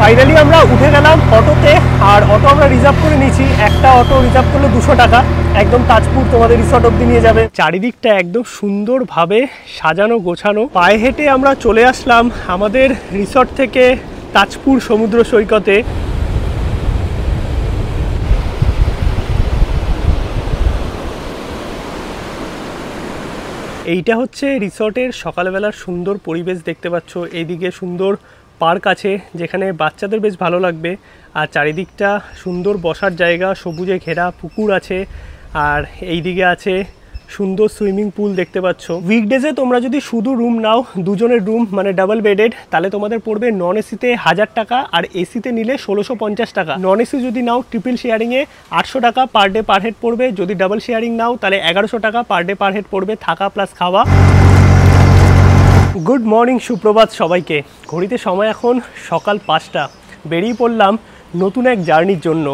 Finally আমরা উঠে গেলাম অটোতে। আর অটো আমরা রিজার্ভ করে নিয়েছি, একটা অটো রিজার্ভ করলে 200 টাকা, একদম তাজপুর তোমাদের রিসর্ট অব্দি নিয়ে যাবে। চারিদিকটা একদম সুন্দরভাবে সাজানো গোছানো। পায়ে হেঁটে আমরা চলে আসলাম আমাদের রিসর্ট থেকে তাজপুর সমুদ্র সৈকতে। এইটা হচ্ছে রিসর্টের সকালবেলার সুন্দর পরিবেশ দেখতে পাচ্ছ। এইদিকে সুন্দর পার্ক আছে যেখানে বাচ্চাদের বেশ ভালো লাগবে, আর চারিদিকটা সুন্দর বসার জায়গা, সবুজে ঘেরা পুকুর আছে, আর এইদিকে আছে সুন্দর সুইমিং পুল দেখতে পাচ্ছ। উইকডেজে তোমরা যদি শুধু রুম নাও, দুজনের রুম মানে ডাবল বেডেড, তাহলে তোমাদের পড়বে নন এসিতে 1000 টাকা, আর এসিতে নিলে 1650 টাকা। নন এসি যদি নাও ট্রিপল শেয়ারিংয়ে 800 টাকা পার ডে পার হেড পড়বে। যদি ডাবল শেয়ারিং নাও তাহলে 1100 টাকা পার ডে পার হেড পড়বে, থাকা প্লাস খাওয়া। গুড মর্নিং, সুপ্রভাত সবাইকে। ঘড়িতে সময় এখন সকাল 5টা। বেরিয়ে পড়লাম নতুন এক জার্নির জন্য।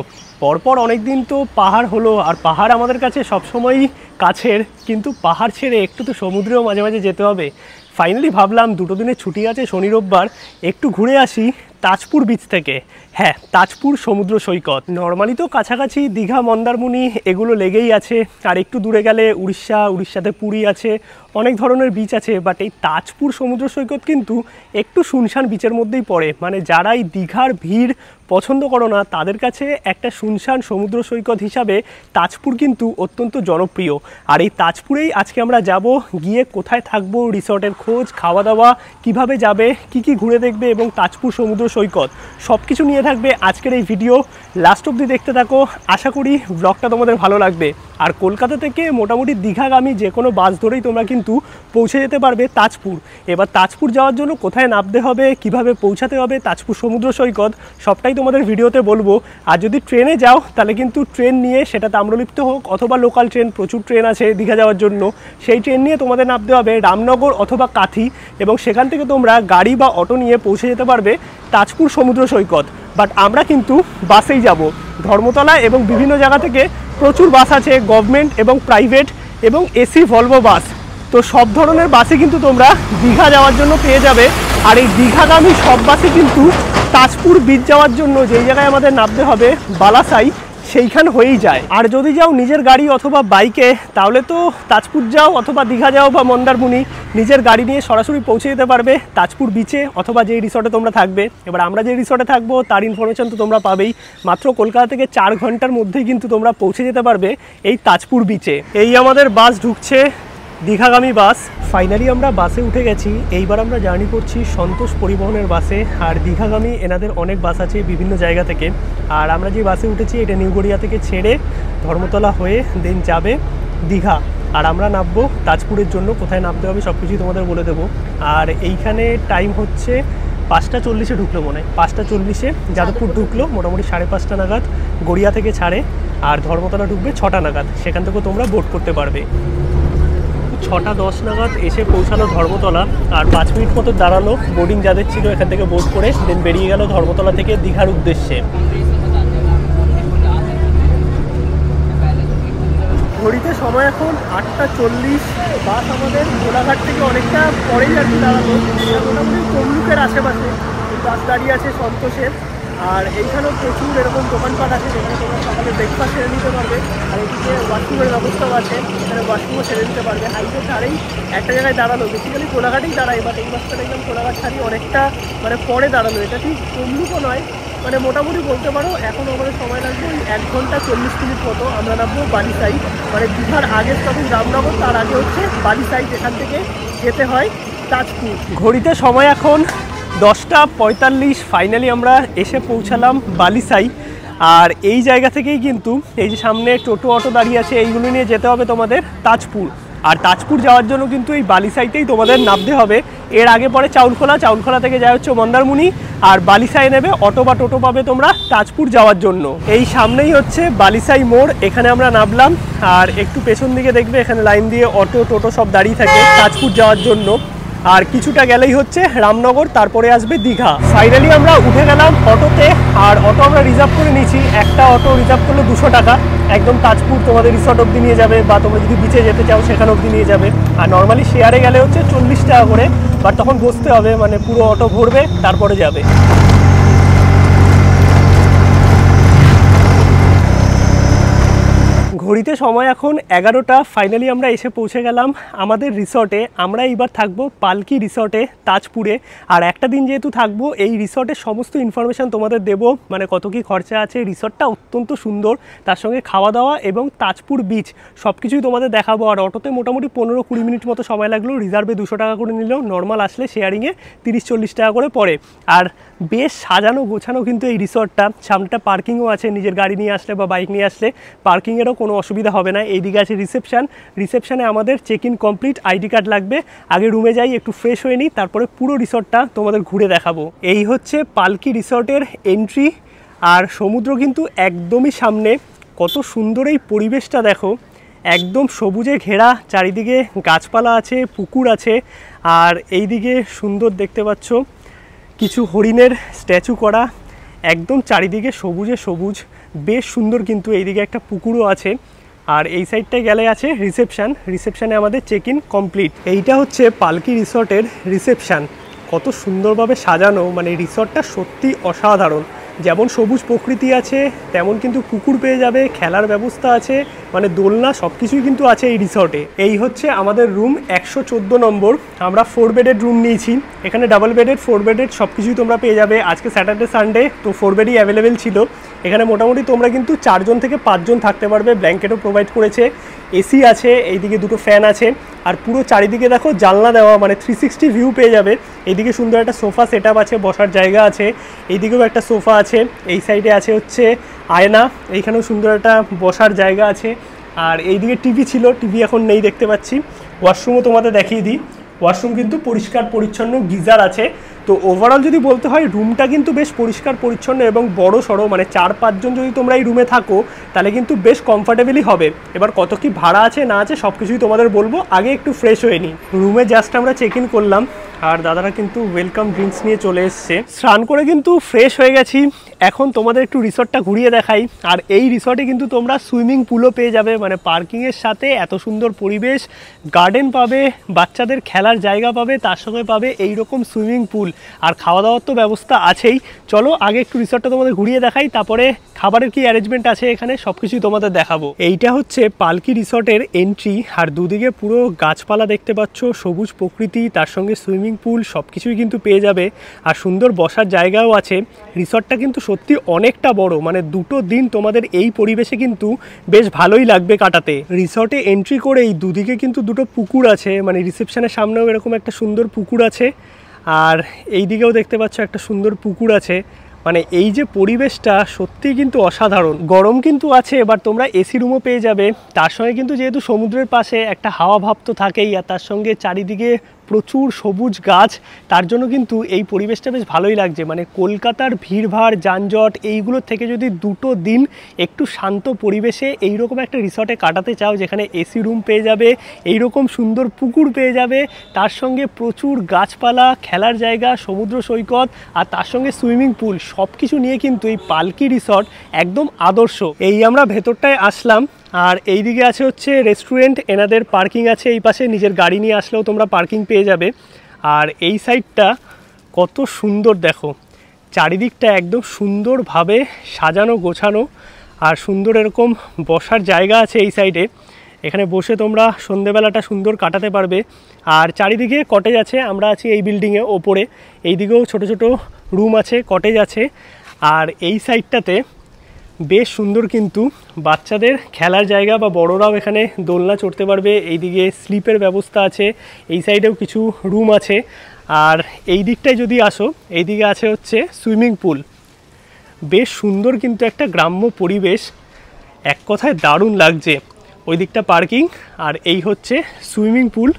পরপর অনেক দিন তো পাহাড় হলো, আর পাহাড় আমাদের কাছে সবসময়ই কাছের, কিন্তু পাহাড় ছেড়ে একটু তো সমুদ্রেও মাঝে মাঝে যেতে হবে। ফাইনালি ভাবলাম 2 দিনের ছুটি আছে, শনি রোববার, একটু ঘুরে আসি তাজপুর বিচ থেকে। হ্যাঁ, তাজপুর সমুদ্র সৈকত। নর্মালি তো কাছাকাছি দীঘা, মন্দারমণি এগুলো লেগেই আছে, আর একটু দূরে গেলে উড়িষ্যাতে পুরী আছে, অনেক ধরনের বিচ আছে। বাট এই তাজপুর সমুদ্র সৈকত কিন্তু একটু শুনশান বিচের মধ্যেই পড়ে। মানে যারা এই দীঘার ভিড় পছন্দ করো না, তাদের কাছে একটা শুনশান সমুদ্র সৈকত হিসাবে তাজপুর কিন্তু অত্যন্ত জনপ্রিয়। আর এই তাজপুরেই আজকে আমরা যাব। গিয়ে কোথায় থাকবো, রিসর্টের খোঁজ, খাওয়া দাওয়া, কিভাবে যাবে, কি কি ঘুরে দেখবে, এবং তাজপুর সমুদ্র সৈকত সব কিছু নিয়ে থাকবে আজকের এই ভিডিও। লাস্ট অবধি দেখতে থাকো, আশা করি ব্লগটা তোমাদের ভালো লাগবে। আর কলকাতা থেকে মোটামুটি দীঘাগামী যে কোনো বাস ধরেই তোমরা কিন্তু পৌঁছে যেতে পারবে তাজপুর। এবার তাজপুর যাওয়ার জন্য কোথায় নামতে হবে, কিভাবে পৌঁছাতে হবে তাজপুর সমুদ্র সৈকত, সবটাই তোমাদের ভিডিওতে বলবো। আর যদি ট্রেনে যাও তাহলে কিন্তু ট্রেন নিয়ে, সেটা তাম্রলিপ্ত হোক অথবা লোকাল ট্রেন, প্রচুর ট্রেন আছে দীঘা যাওয়ার জন্য, সেই ট্রেন নিয়ে তোমাদের নামতে হবে রামনগর অথবা কাথি, এবং সেখান থেকে তোমরা গাড়ি বা অটো নিয়ে পৌঁছে যেতে পারবে তাজপুর সমুদ্র সৈকত। বাট আমরা কিন্তু বাসেই যাব। ধর্মতলা এবং বিভিন্ন জায়গা থেকে প্রচুর বাস আছে, গভর্নমেন্ট এবং প্রাইভেট এবং এসি ভলভো বাস। তো সব ধরনের বাসে কিন্তু তোমরা দীঘা যাওয়ার জন্য পেয়ে যাবে। আর এই দীঘাগামী সব বাসে কিন্তু তাজপুর বিচ যাওয়ার জন্য যেই জায়গায় আমাদের নামতে হবে বালাসাই, সেইখান হয়েই যায়। আর যদি যাও নিজের গাড়ি অথবা বাইকে, তাহলে তো তাজপুর যাও অথবা দীঘা যাও বা মন্দারমণি, নিজের গাড়ি নিয়ে সরাসরি পৌঁছে যেতে পারবে তাজপুর বিচে অথবা যেই রিসর্টে তোমরা থাকবে। এবার আমরা যে রিসর্টে থাকবো তার ইনফরমেশন তো তোমরা পাবেই। মাত্র কলকাতা থেকে 4 ঘন্টার মধ্যেই কিন্তু তোমরা পৌঁছে যেতে পারবে এই তাজপুর বিচে। এই আমাদের বাস ঢুকছে, দীঘাগামী বাস। ফাইনালি আমরা বাসে উঠে গেছি। এইবার আমরা জার্নি করছি সন্তোষ পরিবহনের বাসে। আর দীঘাগামী এনাদের অনেক বাস আছে বিভিন্ন জায়গা থেকে। আর আমরা যে বাসে উঠেছি এটা নিউ গড়িয়া থেকে ছেড়ে ধর্মতলা হয়ে দেন যাবে দীঘা। আর আমরা নামবো তাজপুরের জন্য। কোথায় নামতে হবে সব কিছুই তোমাদের বলে দেবো। আর এইখানে টাইম হচ্ছে 5:40 ঢুকলো, মনে হয় 5:40 যাদবপুর ঢুকলো, মোটামুটি 5:30 নাগাদ গড়িয়া থেকে ছাড়ে। আর ধর্মতলা ঢুকবে 6টা নাগাদ, সেখান থেকেও তোমরা বোট করতে পারবে। 6:10 নাগাদ এসে পৌঁছালো ধর্মতলা। আর 5 মিনিট মতো দাঁড়ালো, বোর্ডিং যাদের ছিল এখান থেকে বোট করে দেন বেরিয়ে গেল ধর্মতলা থেকে দীঘার উদ্দেশ্যে। ঘড়িতে সময় এখন 8:40। বাস আমাদের কোলাঘাট থেকে অনেকটা পরেই আর কি দাঁড়ালো, মোটামুটি তমলুকের আশেপাশে বাস দাঁড়িয়ে আছে সন্তোষের। আর এইখানেও প্রচুর এরকম দোকানপাট আছে যেখানে তোমরা সকালে ব্রেকফাস্ট সেরে নিতে পারবে। আর এদিকে ওয়াশরুমের ব্যবস্থাও আছে, এখানে ওয়াশরুমও সেরে নিতে পারবে। হাইওয়ে ছাড়েই একটা জায়গায় দাঁড়ালো, বেসিক্যালি কোলাঘাটেই দাঁড়ায়, বাট এই বাসটা দেখলাম কোলাঘাট ছাড়িয়ে অনেকটা মানে পরে দাঁড়ালো। এটা ঠিক তমলুকও নয়, মানে মোটামুটি বলতে পারো এখন আমাদের সময় লাগবে 1 ঘন্টা 40 মিনিট মতো। আমরা নামবো বালিসাই, মানে দীঘার আগের স্টপেজ রামনগর, তার আগে হচ্ছে বালিসাই, যেখান থেকে যেতে হয় তাজপুর। ঘড়িতে সময় এখন 10:45। ফাইনালি আমরা এসে পৌঁছালাম বালিসাই। আর এই জায়গা থেকেই কিন্তু এই যে সামনে টোটো অটো দাঁড়িয়ে আছে, এইগুলো নিয়ে যেতে হবে তোমাদের তাজপুর। আর তাজপুর যাওয়ার জন্য কিন্তু এই বালিসাইতেই তোমাদের নামতে হবে। এর আগে পরে চাউলখোলা থেকে যায় হচ্ছে মন্দারমণি, আর বালিসাই নেবে অটো বা টোটো পাবে তোমরা তাজপুর যাওয়ার জন্য। এই সামনেই হচ্ছে বালিসাই মোড়, এখানে আমরা নামলাম। আর একটু পেছন দিকে দেখবে এখানে লাইন দিয়ে অটো টোটো সব দাঁড়িয়ে থাকে তাজপুর যাওয়ার জন্য। আর কিছুটা গেলেই হচ্ছে রামনগর, তারপরে আসবে দীঘা। ফাইনালি আমরা উঠে গেলাম অটোতে। আর অটো আমরা রিজার্ভ করে নিয়েছি, একটা অটো রিজার্ভ করলে 200 টাকা, একদম তাজপুর তোমাদের রিসর্ট অবধি নিয়ে যাবে, বা তোমরা যদি বিচে যেতে চাও সেখানে অবধি নিয়ে যাবে। আর নর্মালি শেয়ারে গেলে হচ্ছে 40 টাকা করে, বাট তখন বসতে হবে, মানে পুরো অটো ভরবে তারপরে যাবে। ঘড়িতে সময় এখন 11টা। ফাইনালি আমরা এসে পৌঁছে গেলাম আমাদের রিসর্টে। আমরা এইবার থাকবো পালকি রিসর্টে তাজপুরে। আর একটা দিন যেহেতু থাকবো, এই রিসর্টের সমস্ত ইনফরমেশান তোমাদের দেবো, মানে কত কী খরচা আছে। রিসর্টটা অত্যন্ত সুন্দর, তার সঙ্গে খাওয়া দাওয়া এবং তাজপুর বিচ সব কিছুই তোমাদের দেখাবো। আর অটোতে মোটামুটি 15-20 মিনিট মতো সময় লাগলো। রিজার্ভে 200 টাকা করে নিল, নর্মাল আসলে শেয়ারিংয়ে 30-40 টাকা করে পড়ে। আর বেশ সাজানো গোছানো কিন্তু এই রিসর্টটা। সামনেটা পার্কিংও আছে, নিজের গাড়ি নিয়ে আসলে বা বাইক নিয়ে আসলে পার্কিংয়েরও কোনো অসুবিধা হবে না। এইদিকে আছে রিসেপশানে আমাদের check in complete, ID card লাগবে। আগে রুমে যাই, একটু ফ্রেশ হয়ে নিই, তারপরে পুরো রিসর্টটা তোমাদের ঘুরে দেখাবো। এই হচ্ছে পালকি রিসর্টের এন্ট্রি। আর সমুদ্র কিন্তু একদমই সামনে। কত সুন্দর এই পরিবেশটা দেখো, একদম সবুজে ঘেরা, চারিদিকে গাছপালা আছে, পুকুর আছে। আর এইদিকে সুন্দর দেখতে পাচ্ছ কিছু হরিণের স্ট্যাচু করা, একদম চারিদিকে সবুজে সবুজ, বেশ সুন্দর। কিন্তু এইদিকে একটা পুকুরও আছে। আর এই সাইডটায় গেলে আছে রিসেপশানে আমাদের চেক ইন কমপ্লিট। এইটা হচ্ছে পালকি রিসর্টের রিসেপশান। কত সুন্দরভাবে সাজানো, মানে রিসর্টটা সত্যি অসাধারণ। যেমন সবুজ প্রকৃতি আছে, তেমন কিন্তু পুকুর পেয়ে যাবে, খেলার ব্যবস্থা আছে, মানে দোলনা সব কিছুই কিন্তু আছে এই রিসর্টে। এই হচ্ছে আমাদের রুম 114 নম্বর। আমরা 4 বেডেড রুম নিয়েছি। এখানে ডাবল বেডেড, 4 বেডেড সব কিছুই তোমরা পেয়ে যাবে। আজকে স্যাটারডে সানডে তো 4 বেডই অ্যাভেলেবেল ছিল। এখানে মোটামুটি তোমরা কিন্তু 4 জন থেকে 5 জন থাকতে পারবে। ব্ল্যাঙ্কেটও প্রোভাইড করেছে, এসি আছে, এইদিকে 2টো ফ্যান আছে। আর পুরো চারিদিকে দেখো জানলা দেওয়া, মানে 360 ভিউ পেয়ে যাবে। এইদিকে সুন্দর একটা সোফা সেট আপ আছে, বসার জায়গা আছে। এইদিকেও একটা সোফা আছে, এই সাইডে আছে হচ্ছে আয়না, এইখানেও সুন্দর একটা বসার জায়গা আছে। আর এইদিকে টিভি ছিল, টিভি এখন নেই দেখতে পাচ্ছি। ওয়াশরুমও তোমাদের দেখিয়ে দিই। ওয়াশরুম কিন্তু পরিষ্কার পরিচ্ছন্ন, গিজার আছে। তো ওভারঅল যদি বলতে হয়, রুমটা কিন্তু বেশ পরিষ্কার পরিচ্ছন্ন এবং বড় সড়ো, মানে 4-5 জন যদি তোমরা এই রুমে থাকো তাহলে কিন্তু বেশ কমফর্টেবলই হবে। এবার কত কি ভাড়া আছে না আছে সব কিছুই তোমাদের বলবো, আগে একটু ফ্রেশ হয়ে নিই। রুমে জাস্ট আমরা চেক ইন করলাম, আর দাদারা কিন্তু ওয়েলকাম ড্রিঙ্কস নিয়ে চলে এসছে। স্নান করে কিন্তু ফ্রেশ হয়ে গেছি। এখন তোমাদের একটু রিসর্টটা ঘুরিয়ে দেখাই। আর এই রিসর্টে কিন্তু তোমরা সুইমিং পুলও পেয়ে যাবে, মানে পার্কিংয়ের সাথে এত সুন্দর পরিবেশ, গার্ডেন পাবে, বাচ্চাদের খেলার জায়গা পাবে, তার সঙ্গে পাবে এইরকম সুইমিং পুল। আর খাওয়া দাওয়ার তো ব্যবস্থা আছেই। চলো আগে একটু রিসর্টটা তোমাদের ঘুরিয়ে দেখাই, তারপরে খাবারের কি অ্যারেঞ্জমেন্ট আছে এখানে সব কিছুই তোমাদের দেখাবো। এইটা হচ্ছে পালকি রিসর্টের এন্ট্রি। আর দুদিকে পুরো গাছপালা দেখতে পাচ্ছ, সবুজ প্রকৃতি, তার সঙ্গে সুইমিং পুল সব কিছুই কিন্তু পেয়ে যাবে। আর সুন্দর বসার জায়গাও আছে। রিসর্টটা কিন্তু সত্যি অনেকটা বড়, মানে 2টো দিন তোমাদের এই পরিবেশে কিন্তু বেশ ভালোই লাগবে কাটাতে। রিসর্টে এন্ট্রি করেই দুদিকে কিন্তু 2টো পুকুর আছে, মানে রিসেপশনের সামনেও এরকম একটা সুন্দর পুকুর আছে। আর এই দিকেও দেখতে পাচ্ছ একটা সুন্দর পুকুর আছে। মানে এই যে পরিবেশটা সত্যিই কিন্তু অসাধারণ। গরম কিন্তু আছে, এবার তোমরা এসি রুমও পেয়ে যাবে। তার সঙ্গে কিন্তু যেহেতু সমুদ্রের পাশে একটা হাওয়া ভাব তো থাকেই, আর তার সঙ্গে চারিদিকে প্রচুর সবুজ গাছ, তার জন্য কিন্তু এই পরিবেশটা বেশ ভালোই লাগছে। মানে কলকাতার ভিড়ভাড় যানজট এইগুলোর থেকে যদি 2টো দিন একটু শান্ত পরিবেশে এইরকম একটা রিসর্টে কাটাতে চাও, যেখানে এসি রুম পেয়ে যাবে, এইরকম সুন্দর পুকুর পেয়ে যাবে, তার সঙ্গে প্রচুর গাছপালা, খেলার জায়গা, সমুদ্র সৈকত, আর তার সঙ্গে সুইমিং পুল সব কিছু নিয়ে কিন্তু এই পালকি রিসর্ট একদম আদর্শ। এই আমরা ভেতরটায় আসলাম। আর এই দিকে আছে হচ্ছে রেস্টুরেন্ট, এনাদের পার্কিং আছে এই পাশে, নিজের গাড়ি নিয়ে আসলেও তোমরা পার্কিং পেয়ে যাবে। আর এই সাইডটা কত সুন্দর দেখো, চারিদিকটা একদম সুন্দরভাবে সাজানো গোছানো, আর সুন্দর এরকম বসার জায়গা আছে এই সাইডে। এখানে বসে তোমরা সন্ধেবেলাটা সুন্দর কাটাতে পারবে। আর চারিদিকে কটেজ আছে, আমরা আছি এই বিল্ডিংয়ে ওপরে, এইদিকেও ছোট ছোট রুম আছে, কটেজ আছে। আর এই সাইডটাতে বেশ সুন্দর কিন্তু বাচ্চাদের খেলার জায়গা, বা বড়রাও এখানে দোলনা চড়তে পারবে। এইদিকে স্লিপের ব্যবস্থা আছে, এই সাইডেও কিছু রুম আছে। আর এই দিকটায় যদি আসো, এইদিকে আছে হচ্ছে সুইমিং পুল। বেশ সুন্দর কিন্তু একটা গ্রাম্য পরিবেশ, এক কথায় দারুণ লাগছে। ওই দিকটা পার্কিং, আর এই হচ্ছে সুইমিং পুল।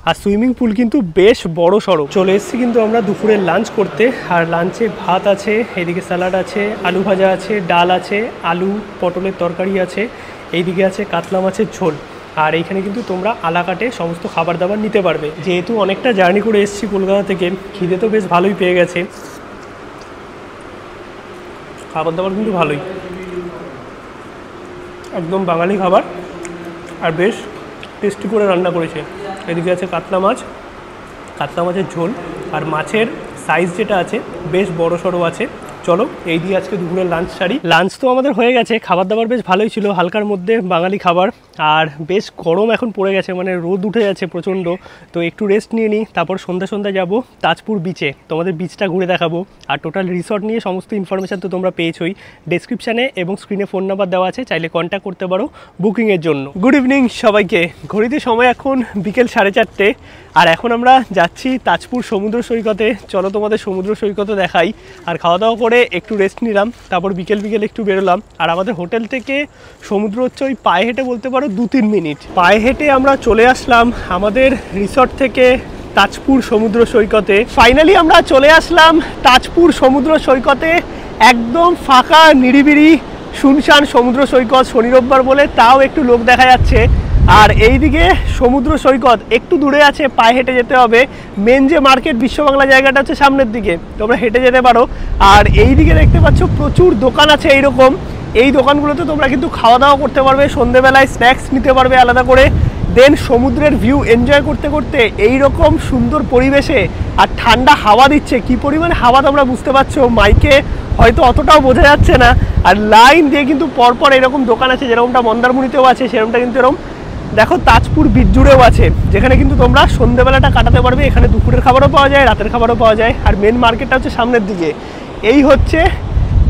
আর সুইমিং পুল কিন্তু বেশ বড় সড়ো। চলে এসেছি কিন্তু আমরা দুপুরের লাঞ্চ করতে। আর লাঞ্চে ভাত আছে, এদিকে স্যালাড আছে, আলু ভাজা আছে, ডাল আছে, আলু পটলের তরকারি আছে, এইদিকে আছে কাতলা মাছের ঝোল। আর এইখানে কিন্তু তোমরা আলাকাটে সমস্ত খাবার দাবার নিতে পারবে। যেহেতু অনেকটা জার্নি করে এসেছি কলকাতা থেকে, খিদে তো বেশ ভালোই পেয়ে গেছে। খাবার দাবার কিন্তু ভালোই, একদম বাঙালি খাবার, আর বেশ টেস্টি করে রান্না করেছে। এদিকে আছে কাতলা মাছের ঝোল, আর মাছের সাইজ যেটা আছে বেশ বড় সড়ো আছে। চলো এই দিয়ে আজকে দুপুরের লাঞ্চ সারি। লাঞ্চ তো আমাদের হয়ে গেছে, খাবার দাবার বেশ ভালোই ছিল, হালকার মধ্যে বাঙালি খাবার। আর বেশ গরম এখন পড়ে গেছে, মানে রোদ উঠে যাচ্ছে প্রচণ্ড। তো একটু রেস্ট নিয়ে নিই, তারপর সন্ধ্যা যাব তাজপুর বিচে, তোমাদের বিচটা ঘুরে দেখাবো। আর টোটাল রিসর্ট নিয়ে সমস্ত ইনফরমেশান তো তোমরা পেয়েছোই, ডেসক্রিপশানে এবং স্ক্রিনে ফোন নাম্বার দেওয়া আছে, চাইলে কন্ট্যাক্ট করতে পারো বুকিংয়ের জন্য। গুড ইভিনিং সবাইকে। ঘড়িতে সময় এখন বিকেল 4:30, আর এখন আমরা যাচ্ছি তাজপুর সমুদ্র সৈকতে। চলো তোমাদের সমুদ্র সৈকতে দেখাই। আর খাওয়া দাওয়া করে একটু রেস্ট নিলাম, তারপর বিকেল একটু বেরোলাম। আর আমাদের হোটেল থেকে সমুদ্র হচ্ছে ওই পায়ে হেঁটে বলতে পারো 2-3 মিনিট। পায়ে হেঁটে আমরা চলে আসলাম আমাদের রিসর্ট থেকে তাজপুর সমুদ্র সৈকতে। ফাইনালি আমরা চলে আসলাম তাজপুর সমুদ্র সৈকতে। একদম ফাঁকা নিরিবিলি শুনশান সমুদ্র সৈকত, শনি রোববার বলে তাও একটু লোক দেখা যাচ্ছে। আর এইদিকে সমুদ্র সৈকত একটু দূরে আছে, পায়ে হেঁটে যেতে হবে। মেন যে মার্কেট বিশ্ব বাংলা জায়গাটা হচ্ছে সামনের দিকে, তোমরা হেঁটে যেতে পারো। আর এইদিকে দেখতে পাচ্ছ প্রচুর দোকান আছে এইরকম। এই দোকানগুলোতে তোমরা কিন্তু খাওয়া দাওয়া করতে পারবে, সন্ধেবেলায় স্ন্যাক্স নিতে পারবে আলাদা করে। দেন সমুদ্রের ভিউ এনজয় করতে করতে এইরকম সুন্দর পরিবেশে আর ঠান্ডা হাওয়া দিচ্ছে, কি পরিমাণে হাওয়া তোমরা বুঝতে পারছো, মাইকে হয়তো অতটাও বোঝা যাচ্ছে না। আর লাইন দিয়ে কিন্তু পরপর এরকম দোকান আছে, যেরকমটা মন্দারমণিতেও আছে সেরকমটা কিন্তু এরকম দেখো তাজপুর বিচ জুড়েও আছে, যেখানে কিন্তু তোমরা সন্ধ্যেবেলাটা কাটাতে পারবে। এখানে দুপুরের খাবারও পাওয়া যায়, রাতের খাবারও পাওয়া যায়। আর মেন মার্কেটটা হচ্ছে সামনের দিকে। এই হচ্ছে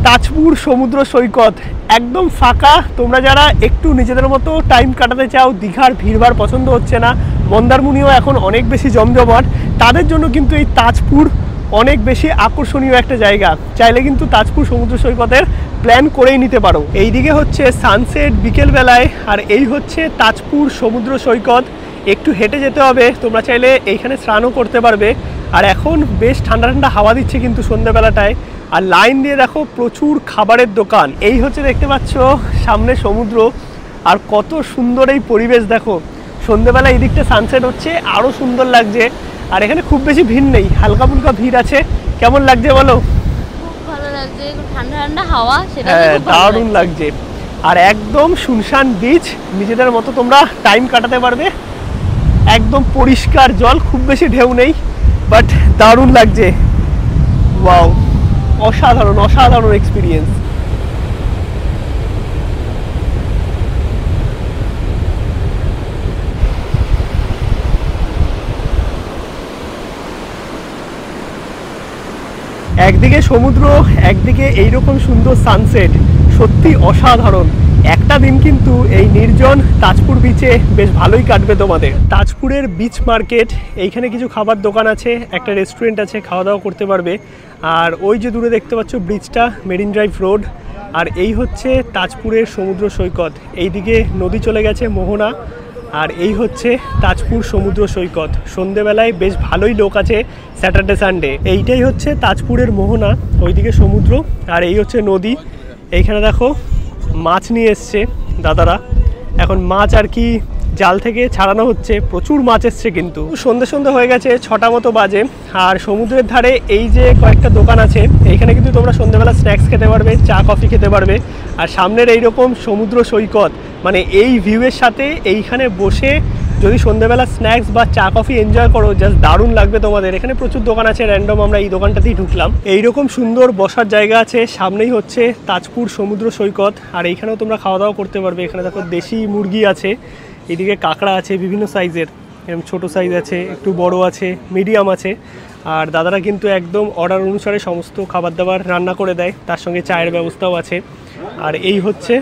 তাজপুর সমুদ্র সৈকত, একদম ফাঁকা। তোমরা যারা একটু নিজেদের মতো টাইম কাটাতে চাও, দীঘার ভিড়ভাড় পছন্দ হচ্ছে না, মন্দারমণিও এখন অনেক বেশি জমজমাট, তাদের জন্য কিন্তু এই তাজপুর অনেক বেশি আকর্ষণীয় একটা জায়গা। চাইলে কিন্তু তাজপুর সমুদ্র সৈকতের প্ল্যান করেই নিতে পারো। এইদিকে হচ্ছে সানসেট বিকেল বেলায়, আর এই হচ্ছে তাজপুর সমুদ্র সৈকত। একটু হেঁটে যেতে হবে, তোমরা চাইলে এইখানে স্নানও করতে পারবে। আর এখন বেশ ঠান্ডা ঠান্ডা হাওয়া দিচ্ছে কিন্তু সন্ধ্যাবেলাটায়। আর লাইন দিয়ে দেখো প্রচুর খাবারের দোকান। এই হচ্ছে দেখতে পাচ্ছ সামনে সমুদ্র, আর কত সুন্দর এই পরিবেশ দেখো। সন্ধ্যেবেলা এই দিকটা সানসেট হচ্ছে, আরও সুন্দর লাগছে। আর এখানে খুব বেশি ভিড় নেই, হালকা ফুলকা ভিড় আছে। কেমন লাগছে বলো? খুব ভালো লাগছে, ঠান্ডা ঠান্ডা হাওয়া, সেটা দারুণ লাগছে। আর একদম শুনশান বিচ, নিজেদের মতো তোমরা টাইম কাটাতে পারবে। একদম পরিষ্কার জল, খুব বেশি ঢেউ নেই, বাট দারুণ লাগছে। ওয়াও, অসাধারণ অসাধারণ এক্সপিরিয়েন্স। একদিকে সমুদ্র, একদিকে এইরকম সুন্দর সানসেট, সত্যি অসাধারণ একটা দিন। কিন্তু এই নির্জন তাজপুর বিচে বেশ ভালোই কাটবে তোমাদের। তাজপুরের বিচ মার্কেট, এইখানে কিছু খাবার দোকান আছে, একটা রেস্টুরেন্ট আছে, খাওয়া দাওয়া করতে পারবে। আর ওই যে দূরে দেখতে পাচ্ছ ব্রিজটা, মেরিন ড্রাইভ রোড। আর এই হচ্ছে তাজপুরের সমুদ্র সৈকত, এইদিকে নদী চলে গেছে মোহনা। আর এই হচ্ছে তাজপুর সমুদ্র সৈকত। সন্ধেবেলায় বেশ ভালোই লোক আছে স্যাটারডে সানডে। এইটাই হচ্ছে তাজপুরের মোহনা, ওইদিকে সমুদ্র, আর এই হচ্ছে নদী। এইখানে দেখো মাছ নিয়ে এসছে দাদারা, এখন মাছ আর কি জাল থেকে ছাড়ানো হচ্ছে, প্রচুর মাছ এসছে। কিন্তু সন্ধে হয়ে গেছে, 6টা মতো বাজে। আর সমুদ্রের ধারে এই যে কয়েকটা দোকান আছে, এইখানে কিন্তু তোমরা সন্ধ্যেবেলা স্ন্যাক্স খেতে পারবে, চা কফি খেতে পারবে। আর সামনের এইরকম সমুদ্র সৈকত, মানে এই ভিউয়ের সাথে এইখানে বসে যদি সন্ধ্যেবেলা স্ন্যাক্স বা চা কফি এনজয় করো, জাস্ট দারুণ লাগবে তোমাদের। এখানে প্রচুর দোকান আছে র্যান্ডম, আমরা এই দোকানটাতেই ঢুকলাম। এইরকম সুন্দর বসার জায়গা আছে, সামনেই হচ্ছে তাজপুর সমুদ্র সৈকত। আর এইখানেও তোমরা খাওয়া দাওয়া করতে পারবে। এখানে দেখো দেশি মুরগি আছে, এদিকে কাঁকড়া আছে বিভিন্ন সাইজের, এরকম ছোটো সাইজ আছে, একটু বড় আছে, মিডিয়াম আছে। আর দাদারা কিন্তু একদম অর্ডার অনুসারে সমস্ত খাবার দাবার রান্না করে দেয়, তার সঙ্গে চায়ের ব্যবস্থাও আছে। আর এই হচ্ছে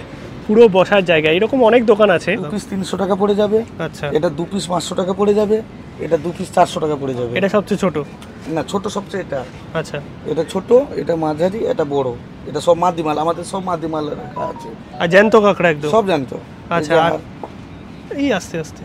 পুরো বসার জায়গা। এরকম অনেক দোকান আছে। 2 পিস 300 টাকা পড়ে যাবে। আচ্ছা, এটা 2 পিস 500 টাকা পড়ে যাবে। এটা 2 পিস 400 টাকা পড়ে যাবে। এটা সবচেয়ে ছোট? না, ছোট সবচেয়ে এটা। আচ্ছা, এটা ছোট, এটা মাঝারি, এটা বড়। এটা সব মাদিমাল, আমাদের সব মাদিমাল রাখা আছে। আর জ্যান্ত কাঁকড়া একদম সব জানতো। আচ্ছা, আর এই আস্তে আস্তে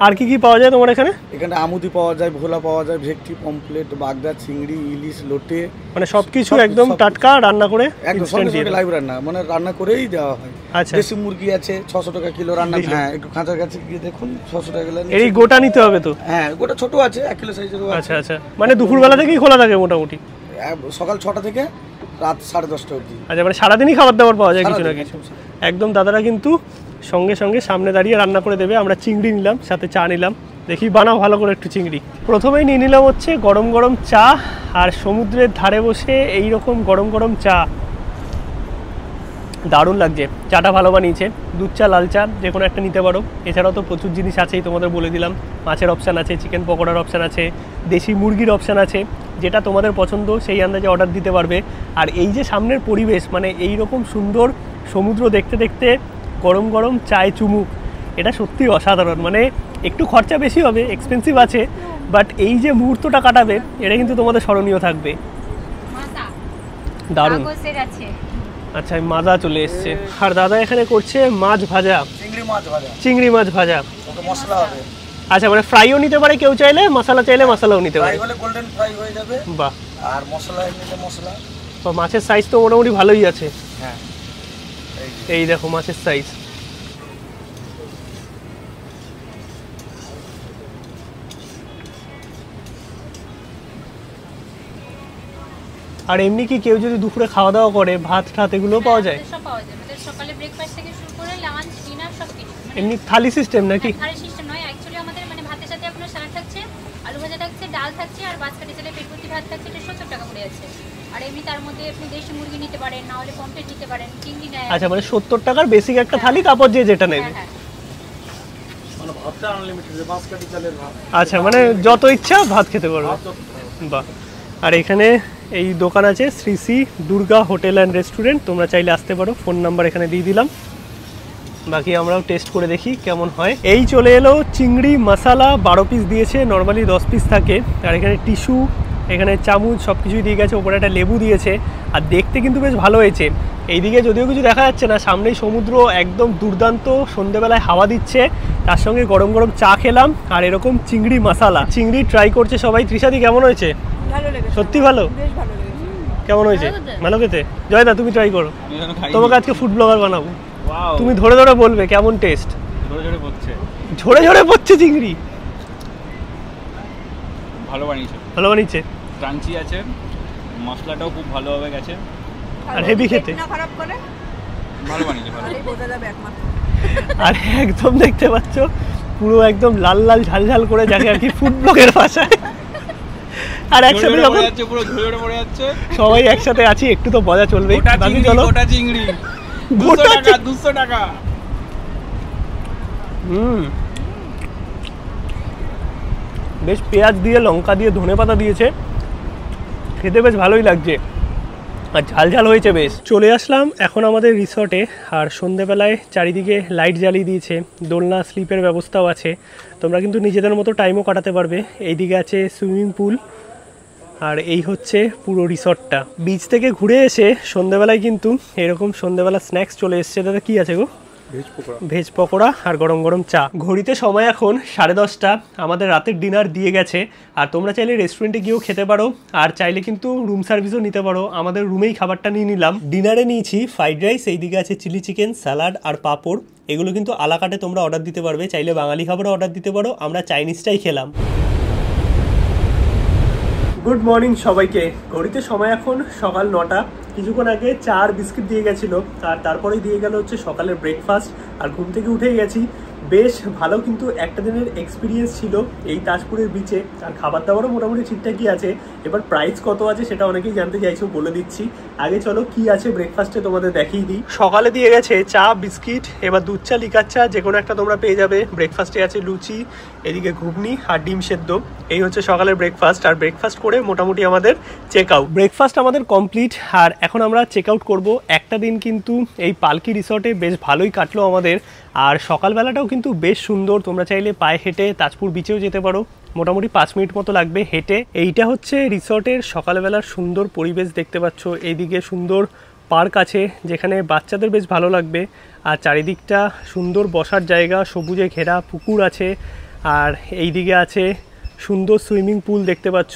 আর কি কি পাওয়া যায় তোমার এখানে? এখানে আমুদি পাওয়া যায়, ভোলা পাওয়া যায়, ভেটকি, পমফ্লেট, বাগদা, চিংড়ি, ইলিশ, লোটে, মানে সবকিছু একদম টাটকা রান্না করে একদম সঙ্গে লাইভ রান্না, মানে রান্না করেই দেওয়া হয়। আচ্ছা, দেশি মুরগি আছে 600 টাকা কিলো রান্না। হ্যাঁ, একটু খাঁচার কাছে গিয়ে দেখুন, 600 টাকা কিলো। এই গোটা নিতে হবে তো? হ্যাঁ, গোটা ছোট আছে, 1 কিলো সাইজেরও আছে। আচ্ছা আচ্ছা, মানে দুপুরবেলা থেকেই খোলা থাকে মোটামুটি? সকাল 6টা থেকে রাত 10:30 অবধি। আচ্ছা, মানে সারাদিনই খাবার দাবার পাওয়া যায় কিছু না কিছু? একদম দাদারা কিন্তু সঙ্গে সঙ্গে সামনে দাঁড়িয়ে রান্না করে দেবে। আমরা চিংড়ি নিলাম, সাথে চা নিলাম, দেখি বানাও ভালো করে একটু চিংড়ি। প্রথমেই নিয়ে নিলাম হচ্ছে গরম গরম চা, আর সমুদ্রের ধারে বসে এই রকম গরম গরম চা, দারুণ লাগছে। চাটা ভালো বানিয়েছে, দুধ চা লাল চা যে কোনো একটা নিতে পারো। এছাড়াও তো প্রচুর জিনিস আছেই, তোমাদের বলে দিলাম। মাছের অপশান আছে, চিকেন পকোড়ার অপশান আছে, দেশি মুরগির অপশান আছে, যেটা তোমাদের পছন্দ সেই আন্দাজে অর্ডার দিতে পারবে। আর এই যে সামনের পরিবেশ, মানে এই রকম সুন্দর সমুদ্র দেখতে দেখতে গরম গরম চায় চুমুক, এটা সত্যি অসাধারণ। মানে একটু খরচা বেশি হবে, এক্সপেন্সিভ আছে, বাট এই যে মুহূর্তটা কাটাবে এটা কিন্তু তোমাদের স্মরণীয় থাকবে। দারুণ। আচ্ছা, মাজা চলে এসছে, আর দাদা এখানে করছে মাছ ভাজা, চিংড়ি মাছ ভাজা। মশলা হবে। আচ্ছা, মানে ফ্রাইও নিতে পারে কেউ চাইলে, মশলা চাইলে মশলাও নিতে পারে। গোল্ডেন ফ্রাই হয়ে যাবে। বাহ। আর মশলা নিলে মশলা। তো মাছের সাইজ তো মোটামুটি ভালোই আছে। হ্যাঁ, এই দেখো মাছের সাইজ। আর এমনি কি কেউ যদি দুপুরে খাওয়া দাওয়া করে, ভাত ঠাত এগুলো পাওয়া যায়? সব পাওয়া যায়, আমাদের সকালে ব্রেকফাস্ট থেকে শুরু করে লাঞ্চ ডিনার সব কিছু। এমনি থালি সিস্টেম নাকি? থালি সিস্টেম নয়, অ্যাকচুয়ালি আমাদের মানে ভাতের সাথে আপনার স্যালাড থাকছে, আলু ভাজা থাকছে, ডাল থাকছে, আর বাঁচকাঠি চালের পেটভর্তি ভাত থাকছে, এটা 70 টাকা করে আছে। আর এমনি তার মধ্যে আপনি দেশি মুরগি নিতে পারেন, না হলে পমফ্রেট নিতে পারেন, চিংড়ি নেয়। আচ্ছা, মানে 70 টাকার বেসিক একটা থালি, তারপর যে যেটা নেবে। হ্যাঁ, মানে ভাতটা আনলিমিটেড, বাঁশকাঠি চালের ভাত। আচ্ছা, মানে যত ইচ্ছা ভাত খেতে পারবে। বাহ। আর এখানে এই দোকান আছে Shri Shri Durga hotel and restaurant, তোমরা চাইলে আসতে পারো। ফোন নাম্বার এখানে দিয়ে দিলাম, বাকি আমরাও টেস্ট করে দেখি কেমন হয়। এই চলে এলো চিংড়ি মশালা, 12 পিস দিয়েছে, নর্মালি 10 পিস থাকে। আর এখানে টিস্যু, এখানে চামচ, সব কিছুই দিয়ে গেছে, ওপরে একটা লেবু দিয়েছে। আর দেখতে কিন্তু বেশ ভালো হয়েছে। এইদিকে যদিও কিছু দেখা যাচ্ছে না, সামনেই সমুদ্র, একদম দুর্দান্ত। সন্ধ্যেবেলায় হাওয়া দিচ্ছে, তার সঙ্গে গরম গরম চা খেলাম, আর এরকম চিংড়ি মশালা। চিংড়ি ট্রাই করছে সবাই। তৃষাদি কেমন হয়েছে? সত্যি ভালো? কেমন হয়েছে? ভালো খেতে? জয়দা তুমি ট্রাই করো, তোমাকে আজকে ফুড ব্লগার বানাবো। তুমি ধরে ধরে বলবে কেমন টেস্ট। ঝরে ঝরে পড়ছে চিংড়ি। ভালো বানিয়েছে, ভালো বানিয়েছে, ক্রাঞ্চি আছে, মশলাটাও খুব ভালোভাবে গেছে, আর হেভি খেতে। ভালো বানিয়েছে, ভালো। আর একদম দেখতে পাচ্ছ পুরো একদম লাল লাল ঝাল ঝাল করে, যাকে আর কি ফুড ব্লগের ভাষায়। আর একসাথে যখন পুরো ঝরে পড়ে যাচ্ছে, সবাই একসাথে আছি, একটু তো মজা চলবে। গোটা চিংড়ি 200 টাকা। বেশ পেঁয়াজ দিয়ে, লঙ্কা দিয়ে, ধনেপাতা দিয়েছে, খেতে বেশ ভালোই লাগছে, আর ঝাল ঝাল হয়েছে বেশ। চলে আসলাম এখন আমাদের রিসর্টে, আর সন্ধেবেলায় চারিদিকে লাইট জ্বালিয়ে দিয়েছে, দোলনা স্লিপের ব্যবস্থাও আছে। তোমরা কিন্তু নিজেদের মতো টাইমও কাটাতে পারবে। এইদিকে আছে সুইমিং পুল, আর এই হচ্ছে পুরো রিসর্টটা। বিচ থেকে ঘুরে এসে সন্ধেবেলায় কিন্তু এরকম সন্ধেবেলা স্ন্যাক্স চলে এসছে। দাদা কি আছে গো? ভেজ পকোড়া আর গরম গরম চা। ঘড়িতে সময় এখন 10:30। আমাদের রাতের ডিনার দিয়ে গেছে, আর তোমরা চাইলে রেস্টুরেন্টে গিয়েও খেতে পারো, আর চাইলে কিন্তু রুম সার্ভিসও নিতে পারো। আমাদের রুমেই খাবারটা নিয়ে নিলাম। ডিনারে নিয়েছি ফ্রাইড রাইস, এইদিকে আছে চিলি চিকেন, স্যালাড আর পাঁপড়। এগুলো কিন্তু আলাকাটে তোমরা অর্ডার দিতে পারবে, চাইলে বাঙালি খাবারও অর্ডার দিতে পারো। আমরা চাইনিজটাই খেলাম। গুড মর্নিং সবাইকে। ঘড়িতে সময় এখন সকাল 9টা। কিছুক্ষণ আগে চা আর বিস্কিট দিয়ে গেছিলো, আর তারপরেই দিয়ে গেল হচ্ছে সকালের ব্রেকফাস্ট। আর ঘুম থেকে উঠেই গেছি। বেশ ভালো কিন্তু একটা দিনের এক্সপিরিয়েন্স ছিল এই তাজপুরের বিচে, আর খাবার দাবারও মোটামুটি ঠিকঠাকই আছে। এবার প্রাইস কত আছে সেটা অনেকেই জানতে চাইছো, বলে দিচ্ছি। আগে চলো কি আছে ব্রেকফাস্টে তোমাদের দেখিয়ে দিই। সকালে দিয়ে গেছে চা বিস্কিট, এবার দুধ চা লিকার চা যে কোনো একটা তোমরা পেয়ে যাবে। ব্রেকফাস্টে আছে লুচি, এদিকে ঘুগনি আর ডিম সেদ্ধ। এই হচ্ছে সকালের ব্রেকফাস্ট। আর ব্রেকফাস্ট করে মোটামুটি আমাদের চেক আউট। ব্রেকফাস্ট আমাদের কমপ্লিট, আর এখন আমরা চেক আউট করবো। একটা দিন কিন্তু এই পালকি রিসর্টে বেশ ভালোই কাটলো আমাদের, আর সকালবেলাটাও কিন্তু বেশ সুন্দর। তোমরা চাইলে পায়ে হেঁটে তাজপুর বিচেও যেতে পারো, মোটামুটি 5 মিনিট মতো লাগবে হেঁটে। এইটা হচ্ছে রিসর্টের সকালবেলার সুন্দর পরিবেশ দেখতে পাচ্ছ। এইদিকে সুন্দর পার্ক আছে যেখানে বাচ্চাদের বেশ ভালো লাগবে, আর চারিদিকটা সুন্দর বসার জায়গা, সবুজে ঘেরা পুকুর আছে, আর এইদিকে আছে সুন্দর সুইমিং পুল দেখতে পাচ্ছ।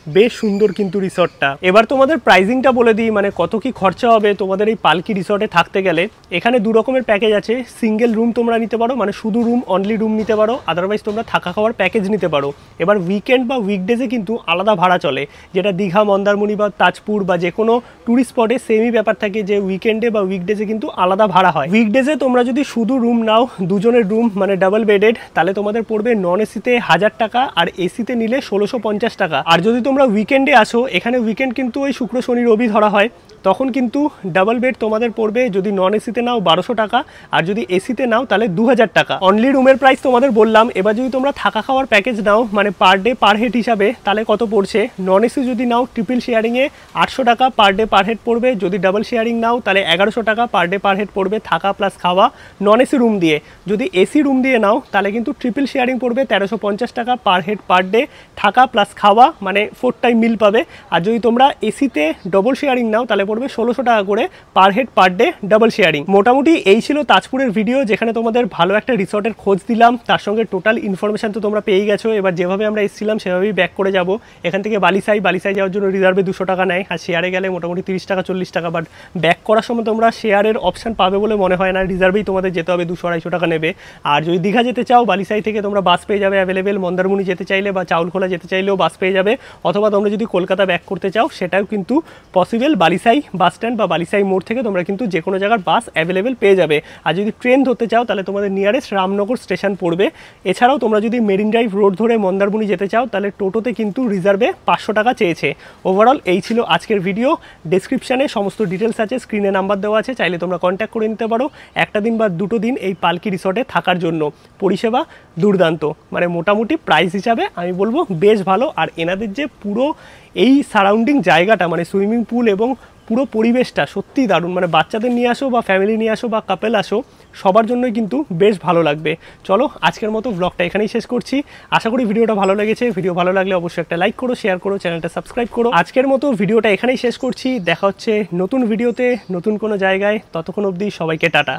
বেশ সুন্দর কিন্তু রিসর্টটা। এবার তোমাদের প্রাইজিংটা বলে দিই, মানে কত কি খরচা হবে তোমাদের এই পালকি রিসর্টে থাকতে গেলে। এখানে 2 রকমের প্যাকেজ আছে। সিঙ্গেল রুম তোমরা নিতে পারো, মানে শুধু রুম, অনলি রুম নিতে পারো, আদারওয়াইজ তোমরা থাকা খাওয়ার প্যাকেজ নিতে পারো। এবার উইকেন্ড বা উইকডেজে কিন্তু আলাদা ভাড়া চলে, যেটা দীঘা, মন্দারমণি বা তাজপুর বা যে কোনো ট্যুরিস্ট স্পটে সেমই ব্যাপার থাকে যে উইকেন্ডে বা উইকডেজে কিন্তু আলাদা ভাড়া হয়। উইকডেজে তোমরা যদি শুধু রুম নাও, 2 জনের রুম মানে ডাবল বেডেড, তাহলে তোমাদের পড়বে নন এসিতে 1000 টাকা আর এসিতে নিলে 1650 টাকা। আর যদি তোমরা উইকেন্ডে আসো, এখানে উইকেন্ড কিন্তু ওই শুক্র শনি রবি ধরা হয়, তখন কিন্তু ডাবল বেড তোমাদের পড়বে যদি নন এসিতে নাও 1200 টাকা, আর যদি এসিতে নাও তাহলে 2000 টাকা। অনলি রুমের প্রাইস তোমাদের বললাম। এবার যদি তোমরা থাকা খাওয়ার প্যাকেজ নাও মানে পার ডে পার হেড হিসাবে, তাহলে কত পড়ছে? নন এসি যদি নাও ট্রিপল শেয়ারিংয়ে 800 টাকা পার ডে পার হেড পড়বে। যদি ডাবল শেয়ারিং নাও তাহলে 1100 টাকা পার ডে পার হেড পড়বে থাকা প্লাস খাওয়া নন এসি রুম দিয়ে। যদি এসি রুম দিয়ে নাও তাহলে কিন্তু ট্রিপল শেয়ারিং পড়বে 1350 টাকা পার হেড পার ডে, থাকা প্লাস খাওয়া মানে 4 টাইম মিল পাবে। আর যদি তোমরা এসিতে ডবল শেয়ারিং নাও তাহলে পড়বে 1600 টাকা করে per head per day double sharing. মোটামুটি এই ছিল তাজপুরের ভিডিও, যেখানে তোমাদের ভালো একটা রিসর্টের খোঁজ দিলাম, তার সঙ্গে টোটাল ইনফরমেশন তো তোমরা পেয়েই গেছো। এবার যেভাবে আমরা এসেছিলাম সেভাবেই ব্যাক করে যাব। এখান থেকে বালিসাই যাওয়ার জন্য রিজার্ভে 200 টাকা নেয়, আর শেয়ারে গেলে মোটামুটি 30 টাকা 40 টাকা। বাট ব্যাক করার সময় তোমরা শেয়ারের অপশান পাবে বলে মনে হয় না, রিজার্ভেই তোমাদের যেতে হবে, 200-250 টাকা নেবে। আর যদি দীঘা যেতে চাও বালিসাই থেকে তোমরা বাস পেয়ে যাবে অ্যাভেলেবেল। মন্দারমণি যেতে চাইলে বা চাউলখোলা যেতে চাইলেও বাস পেয়ে যাবে, অথবা তোমরা যদি কলকাতা ব্যাক করতে চাও সেটাও কিন্তু পসিবল। বালিসাই বাস স্ট্যান্ড বা বালিসাই মোড় থেকে তোমরা কিন্তু যে কোনো জায়গার বাস অ্যাভেলেবেল পেয়ে যাবে। আর যদি ট্রেন ধরতে চাও তাহলে তোমাদের নিয়ারেস্ট রামনগর স্টেশন পড়বে। এছাড়াও তোমরা যদি মেরিন ড্রাইভ রোড ধরে মন্দারমণি যেতে চাও তাহলে টোটোতে কিন্তু রিজার্ভে 500 টাকা চেয়েছে। ওভারঅল এই ছিল আজকের ভিডিও। ডেসক্রিপশানে সমস্ত ডিটেলস আছে, স্ক্রিনে নাম্বার দেওয়া আছে, চাইলে তোমরা কন্ট্যাক্ট করে নিতে পারো একটা দিন বা 2 দিন এই পালকি রিসর্টে থাকার জন্য। পরিষেবা দুর্দান্ত, মানে মোটামুটি প্রাইস হিসাবে আমি বলবো বেশ ভালো। আর এনাদের যে পুরো এই সারাউন্ডিং জায়গাটা মানে সুইমিং পুল এবং পুরো পরিবেশটা সত্যিই দারুণ। মানে বাচ্চাদের নিয়ে আসো বা ফ্যামিলি নিয়ে আসো বা কাপেল আসো, সবার জন্যই কিন্তু বেশ ভালো লাগবে। চলো আজকের মতো ব্লগটা এখানেই শেষ করছি। আশা করি ভিডিওটা ভালো লেগেছে। ভিডিও ভালো লাগলে অবশ্যই একটা লাইক করো, শেয়ার করো, চ্যানেলটা সাবস্ক্রাইব করো। আজকের মতো ভিডিওটা এখানেই শেষ করছি। দেখা হচ্ছে নতুন ভিডিওতে নতুন কোনো জায়গায়। ততক্ষণ অবধি সবাইকে টাটা।